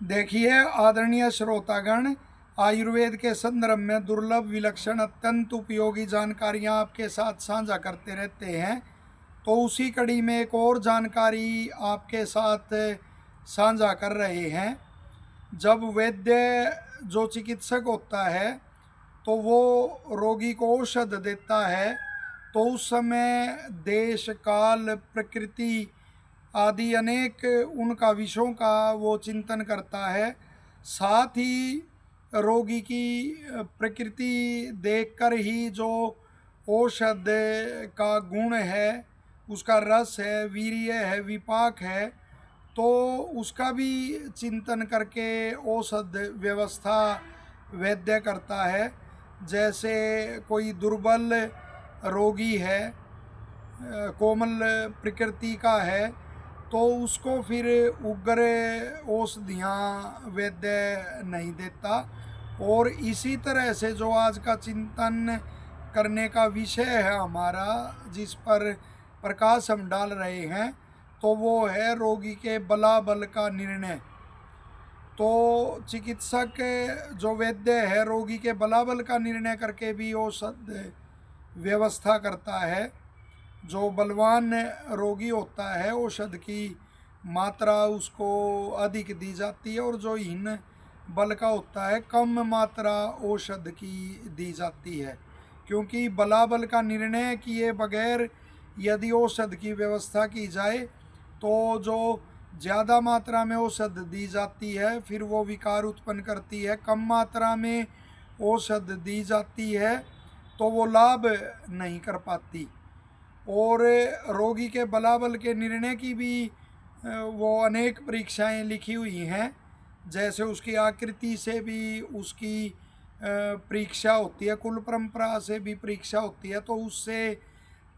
देखिए आदरणीय श्रोतागण, आयुर्वेद के संदर्भ में दुर्लभ, विलक्षण, अत्यंत उपयोगी जानकारियां आपके साथ साझा करते रहते हैं। तो उसी कड़ी में एक और जानकारी आपके साथ साझा कर रहे हैं। जब वैद्य जो चिकित्सक होता है तो वो रोगी को औषध देता है, तो उस समय देश, काल, प्रकृति आदि अनेक उनका विषयों का वो चिंतन करता है। साथ ही रोगी की प्रकृति देखकर ही जो औषध का गुण है, उसका रस है, वीर्य है, विपाक है, तो उसका भी चिंतन करके औषध व्यवस्था वैद्य करता है। जैसे कोई दुर्बल रोगी है, कोमल प्रकृति का है, तो उसको फिर उग्र औषधियाँ वैद्य नहीं देता। और इसी तरह से जो आज का चिंतन करने का विषय है हमारा, जिस पर प्रकाश हम डाल रहे हैं, तो वो है रोगी के बलाबल का निर्णय। तो चिकित्सक जो वैद्य है रोगी के बलाबल का निर्णय करके भी औषध व्यवस्था करता है। जो बलवान रोगी होता है, औषध की मात्रा उसको अधिक दी जाती है, और जो हीन बल का होता है, कम मात्रा औषध की दी जाती है। क्योंकि बलाबल का निर्णय किए बगैर यदि औषध की व्यवस्था की जाए, तो जो ज़्यादा मात्रा में औषध दी जाती है फिर वो विकार उत्पन्न करती है। कम मात्रा में औषध दी जाती है तो वो लाभ नहीं कर पाती। और रोगी के बलाबल के निर्णय की भी वो अनेक परीक्षाएं लिखी हुई हैं। जैसे उसकी आकृति से भी उसकी परीक्षा होती है, कुल परंपरा से भी परीक्षा होती है। तो उससे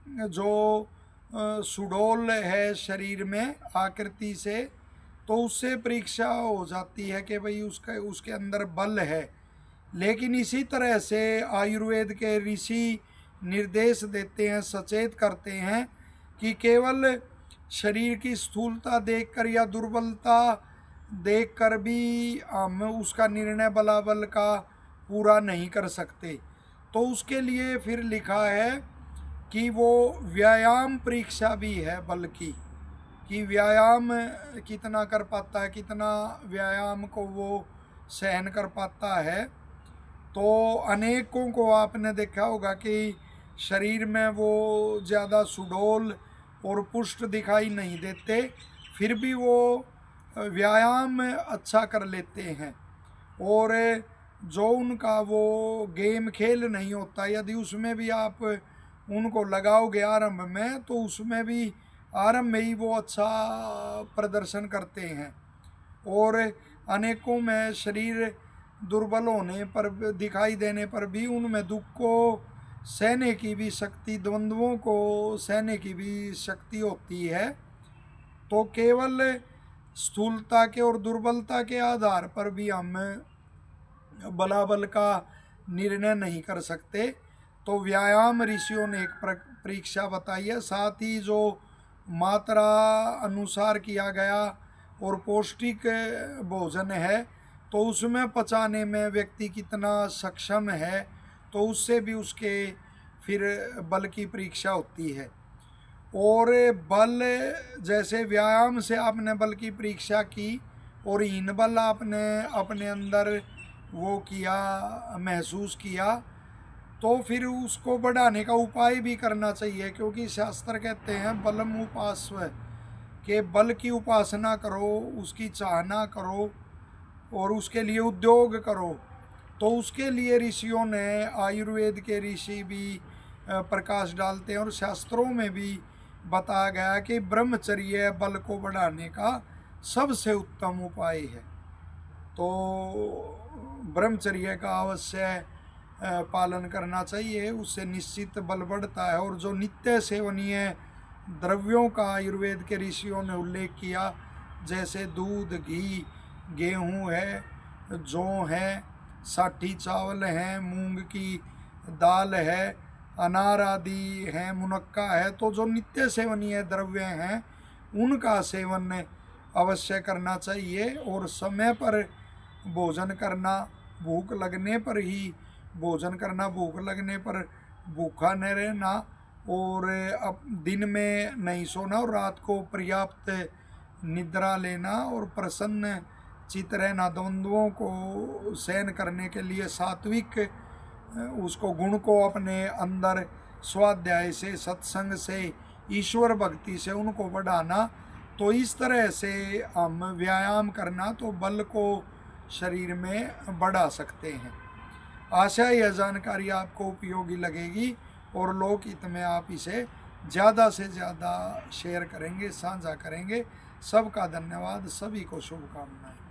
जो सुडौल है शरीर में आकृति से, तो उससे परीक्षा हो जाती है कि भाई उसके उसके अंदर बल है। लेकिन इसी तरह से आयुर्वेद के ऋषि निर्देश देते हैं, सचेत करते हैं कि केवल शरीर की स्थूलता देखकर या दुर्बलता देखकर भी हम उसका निर्णय बलाबल का पूरा नहीं कर सकते। तो उसके लिए फिर लिखा है कि वो व्यायाम परीक्षा भी है बल की, कि व्यायाम कितना कर पाता है, कितना व्यायाम को वो सहन कर पाता है। तो अनेकों को आपने देखा होगा कि शरीर में वो ज़्यादा सुडौल और पुष्ट दिखाई नहीं देते, फिर भी वो व्यायाम अच्छा कर लेते हैं। और जो उनका वो गेम खेल नहीं होता, यदि उसमें भी आप उनको लगाओगे आरंभ में, तो उसमें भी आरंभ में ही वो अच्छा प्रदर्शन करते हैं। और अनेकों में शरीर दुर्बल होने पर, दिखाई देने पर भी उनमें दुख को सहने की भी शक्ति, द्वंद्वों को सहने की भी शक्ति होती है। तो केवल स्थूलता के और दुर्बलता के आधार पर भी हम बलाबल का निर्णय नहीं कर सकते। तो व्यायाम ऋषियों ने एक परीक्षा बताई है। साथ ही जो मात्रा अनुसार किया गया और पौष्टिक भोजन है, तो उसमें पचाने में व्यक्ति कितना सक्षम है, तो उससे भी उसके फिर बल की परीक्षा होती है। और बल, जैसे व्यायाम से आपने बल की परीक्षा की और हीन बल आपने अपने अंदर वो किया, महसूस किया, तो फिर उसको बढ़ाने का उपाय भी करना चाहिए। क्योंकि शास्त्र कहते हैं बलम उपास्व, के बल की उपासना करो, उसकी चाहना करो और उसके लिए उद्योग करो। तो उसके लिए ऋषियों ने, आयुर्वेद के ऋषि भी प्रकाश डालते हैं, और शास्त्रों में भी बताया गया कि ब्रह्मचर्य बल को बढ़ाने का सबसे उत्तम उपाय है। तो ब्रह्मचर्य का अवश्य पालन करना चाहिए, उससे निश्चित बल बढ़ता है। और जो नित्य सेवनीय द्रव्यों का आयुर्वेद के ऋषियों ने उल्लेख किया, जैसे दूध, घी, गेहूँ है, जौ है, साठी चावल हैं, मूंग की दाल है, अनार आदि हैं, मुनक्का है, तो जो नित्य सेवनीय द्रव्य हैं उनका सेवन अवश्य करना चाहिए। और समय पर भोजन करना, भूख लगने पर ही भोजन करना, भूख लगने पर भूखा न रहना, और अब दिन में नहीं सोना और रात को पर्याप्त निद्रा लेना, और प्रसन्न चित रहना, द्वंद्वों को सहन करने के लिए सात्विक उसको गुण को अपने अंदर स्वाध्याय से, सत्संग से, ईश्वर भक्ति से उनको बढ़ाना। तो इस तरह से हम व्यायाम करना तो बल को शरीर में बढ़ा सकते हैं। आशा यह जानकारी आपको उपयोगी लगेगी और लोकहित में आप इसे ज़्यादा से ज़्यादा शेयर करेंगे, साझा करेंगे। सबका धन्यवाद, सभी को शुभकामनाएं।